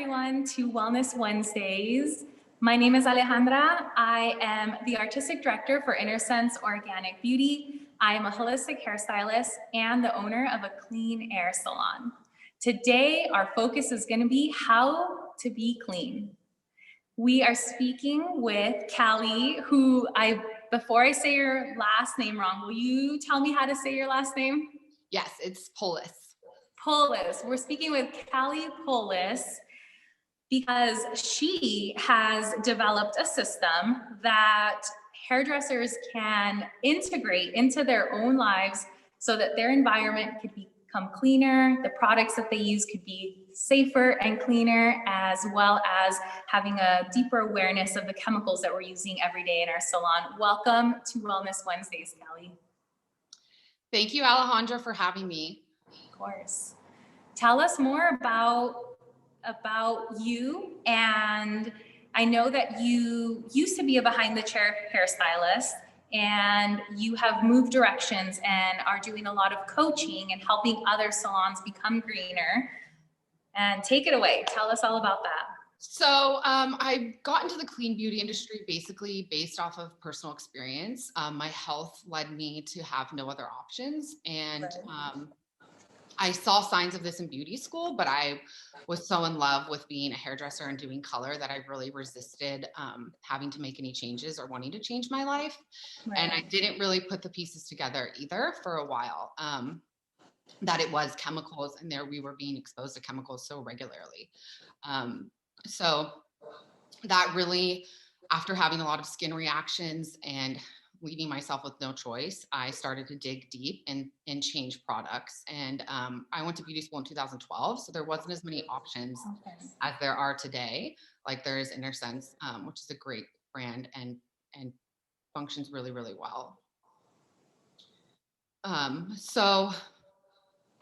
everyone to Wellness Wednesdays. My name is Alejandra. I am the Artistic Director for Innersense Organic Beauty. I am a holistic hairstylist and the owner of a clean air salon. Today, our focus is going to be how to be clean. We are speaking with Callie, who before I say your last name wrong, will you tell me how to say your last name? Yes, it's Poulos. Poulos. We're speaking with Callie Poulos because she has developed a system that hairdressers can integrate into their own lives so that their environment could become cleaner, the products that they use could be safer and cleaner, as well as having a deeper awareness of the chemicals that we're using every day in our salon. Welcome to Wellness Wednesdays, Callie. Thank you, Alejandra, for having me. Of course. Tell us more about you. And I know that you used to be a behind the chair hairstylist, and you have moved directions and are doing a lot of coaching and helping other salons become greener. And take it away. Tell us all about that. So I got into the clean beauty industry basically based off of personal experience. My health led me to have no other options. And I saw signs of this in beauty school, but I was so in love with being a hairdresser and doing color that I really resisted having to make any changes or wanting to change my life. Right. And I didn't really put the pieces together either for a while, that it was chemicals, and there we were being exposed to chemicals so regularly. So that really, after having a lot of skin reactions and leaving myself with no choice, I started to dig deep and change products. And I went to beauty school in 2012, so there wasn't as many options as there are today. Like there is Innersense, which is a great brand and functions really, really well. So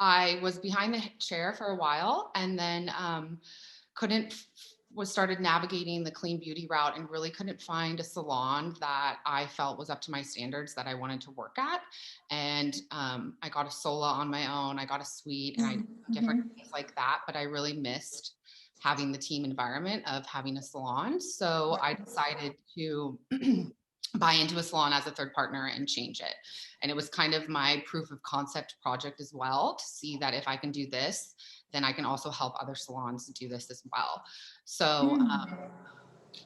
I was behind the chair for a while, and then started navigating the clean beauty route and really couldn't find a salon that I felt was up to my standards that I wanted to work at. And I got a Sola on my own, I got a suite, and I did different things like that, but I really missed having the team environment of having a salon. So I decided to buy into a salon as a third partner and change it. And it was kind of my proof of concept project as well, to see that if I can do this, then I can also help other salons do this as well. So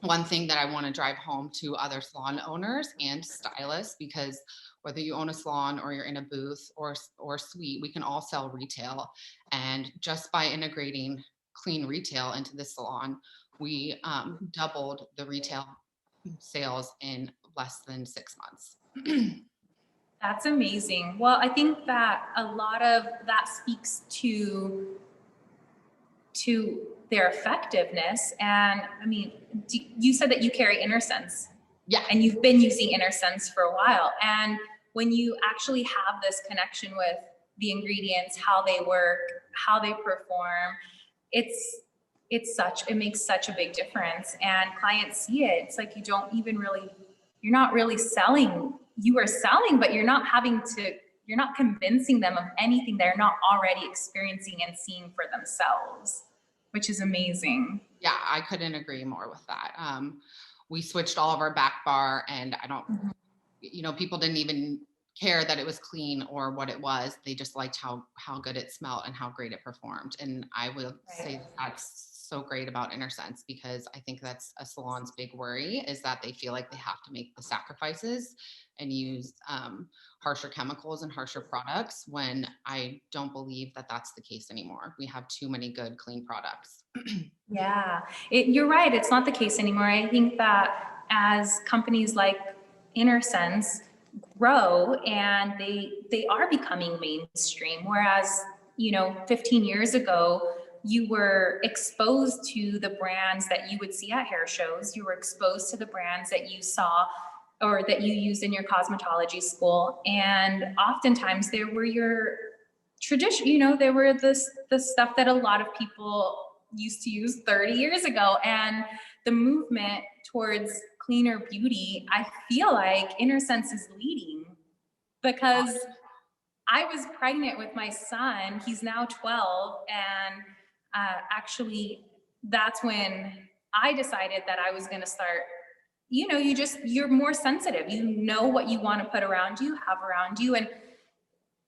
one thing that I want to drive home to other salon owners and stylists, because whether you own a salon or you're in a booth or suite, we can all sell retail. And just by integrating clean retail into the salon, we doubled the retail sales in less than 6 months. That's amazing. Well, I think that a lot of that speaks to their effectiveness. And I mean, you said that you carry Innersense. Yeah. And you've been using Innersense for a while. And when you actually have this connection with the ingredients, how they work, how they perform, it makes such a big difference. And clients see it. It's like you're not really selling. You are selling, but you're not convincing them of anything they're not already experiencing and seeing for themselves, which is amazing. Yeah, I couldn't agree more with that. We switched all of our back bar, and people didn't even care that it was clean or what it was. They just liked how good it smelled and how great it performed. And I would say that's so great about Innersense, because I think that's a salon's big worry, is that they feel like they have to make the sacrifices and use harsher chemicals and harsher products, when I don't believe that that's the case anymore. We have too many good, clean products. Yeah, you're right. It's not the case anymore. I think that as companies like Innersense grow and they are becoming mainstream, whereas 15 years ago, you were exposed to the brands that you would see at hair shows. You were exposed to the brands that you saw or that you used in your cosmetology school. And oftentimes there were your tradition, there were the stuff that a lot of people used to use 30 years ago. And the movement towards cleaner beauty, I feel like Innersense is leading, because I was pregnant with my son. He's now 12, and actually that's when I decided that I was going to start, you know, you're more sensitive. You know what you want to put around you, have around you.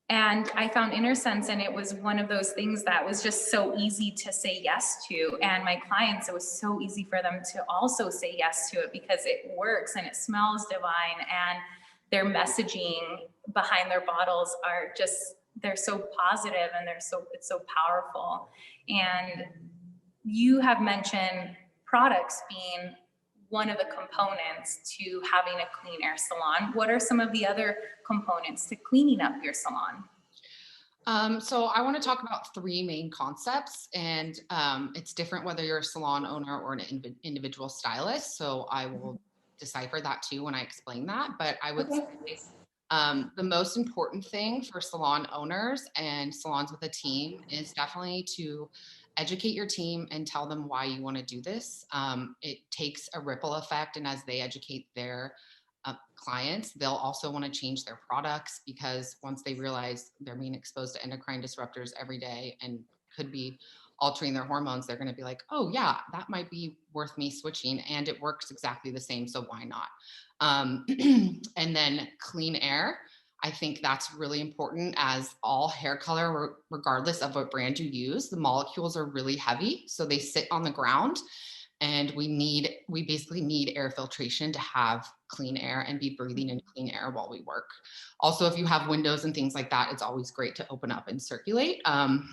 And I found Innersense, and it was one of those things that was just so easy to say yes to. And my clients, it was so easy for them to also say yes to it because it works and it smells divine, and their messaging behind their bottles are just, they're so positive, and it's so powerful. And you have mentioned products being one of the components to having a clean air salon. What are some of the other components to cleaning up your salon? So I want to talk about three main concepts, and it's different whether you're a salon owner or an individual stylist. So I will decipher that too when I explain that. But I would say the most important thing for salon owners and salons with a team is definitely to educate your team and tell them why you want to do this. It takes a ripple effect, and as they educate their clients, they'll also want to change their products, because once they realize they're being exposed to endocrine disruptors every day and could be altering their hormones, they're going to be like, oh yeah, that might be worth me switching, and it works exactly the same, so why not? And then clean air, I think that's really important, as all hair color, regardless of what brand you use, the molecules are really heavy, so they sit on the ground. And we basically need air filtration to have clean air and be breathing in clean air while we work. Also, if you have windows and things like that, it's always great to open up and circulate. And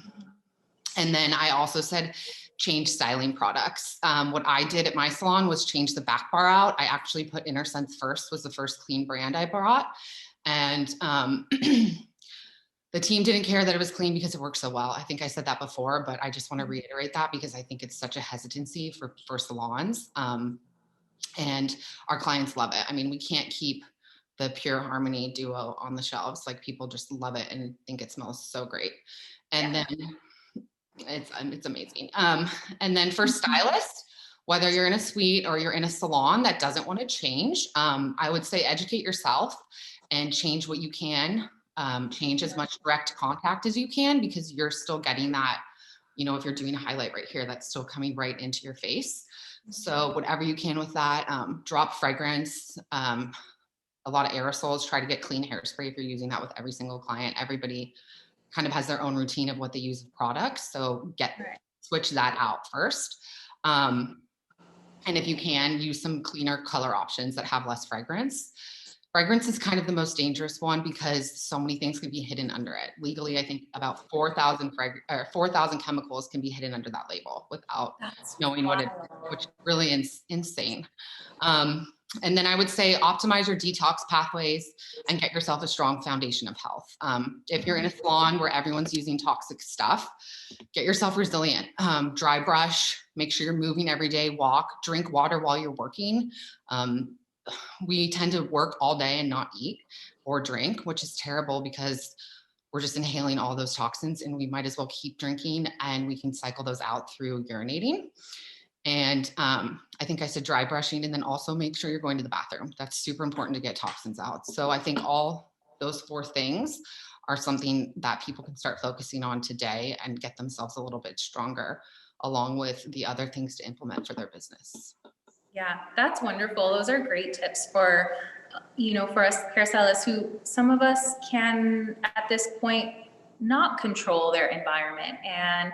then I also said change styling products. What I did at my salon was change the back bar out. I actually put Innersense first, was the first clean brand I brought. And the team didn't care that it was clean because it worked so well. I think I said that before, but I just want to reiterate that because I think it's such a hesitancy for salons. And our clients love it. I mean, we can't keep the Pure Harmony Duo on the shelves. Like, people just love it and think it smells so great. And then it's amazing. And then for stylists, whether you're in a suite or you're in a salon that doesn't want to change, I would say educate yourself and change what you can. Change as much direct contact as you can, because you're still getting that, you know, if you're doing a highlight right here, that's still coming right into your face. So whatever you can with that, drop fragrance, a lot of aerosols, try to get clean hairspray if you're using that with every single client. Everybody kind of has their own routine of what they use of products. So switch that out first. And if you can, use some cleaner color options that have less fragrance. Fragrance is kind of the most dangerous one because so many things can be hidden under it. Legally, I think about 4,000 chemicals can be hidden under that label without knowing what it is, which is really insane. And then I would say optimize your detox pathways and get yourself a strong foundation of health. If you're in a salon where everyone's using toxic stuff, get yourself resilient. Dry brush, make sure you're moving every day, walk, drink water while you're working. We tend to work all day and not eat or drink, which is terrible because we're just inhaling all those toxins, and we might as well keep drinking, and we can cycle those out through urinating. And I think I said dry brushing, and then also make sure you're going to the bathroom. That's super important to get toxins out. So I think all those four things are something that people can start focusing on today and get themselves a little bit stronger, along with the other things to implement for their business. Yeah, that's wonderful. Those are great tips for, you know, for us hairstylists who, some of us can at this point not control their environment, and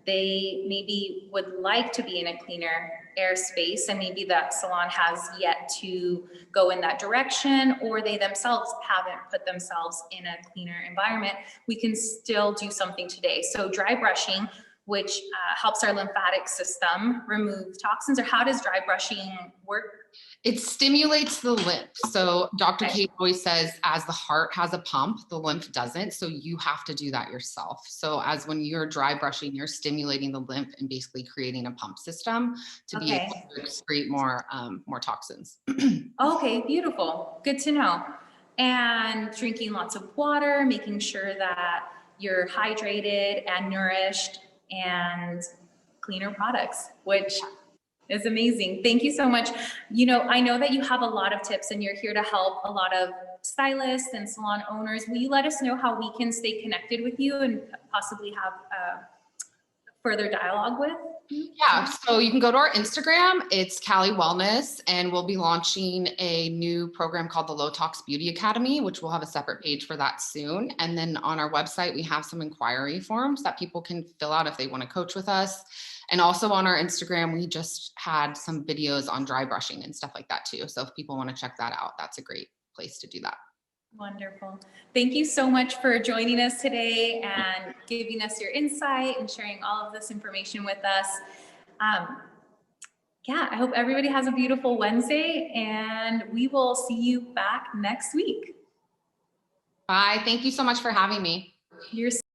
they maybe would like to be in a cleaner airspace, and maybe that salon has yet to go in that direction, or they themselves haven't put themselves in a cleaner environment. We can still do something today. So dry brushing, which helps our lymphatic system remove toxins, or how does dry brushing work? It stimulates the lymph. So Dr. Kate always says, as the heart has a pump, the lymph doesn't. So you have to do that yourself. So as when you're dry brushing, you're stimulating the lymph and basically creating a pump system to be able to excrete more toxins. Okay, beautiful. Good to know. And drinking lots of water, making sure that you're hydrated and nourished, and cleaner products, which is amazing. Thank you so much. You know, I know that you have a lot of tips and you're here to help a lot of stylists and salon owners. Will you let us know how we can stay connected with you and possibly have further dialogue with? Yeah, so you can go to our Instagram. It's Cali Wellness, and we'll be launching a new program called the Low Tox Beauty Academy, which we'll have a separate page for that soon. And then on our website, we have some inquiry forms that people can fill out if they want to coach with us. And also on our Instagram, we just had some videos on dry brushing and stuff like that too. So if people want to check that out, that's a great place to do that. Wonderful. Thank you so much for joining us today and giving us your insight and sharing all of this information with us. Yeah, I hope everybody has a beautiful Wednesday, and we will see you back next week. Bye. Thank you so much for having me. You're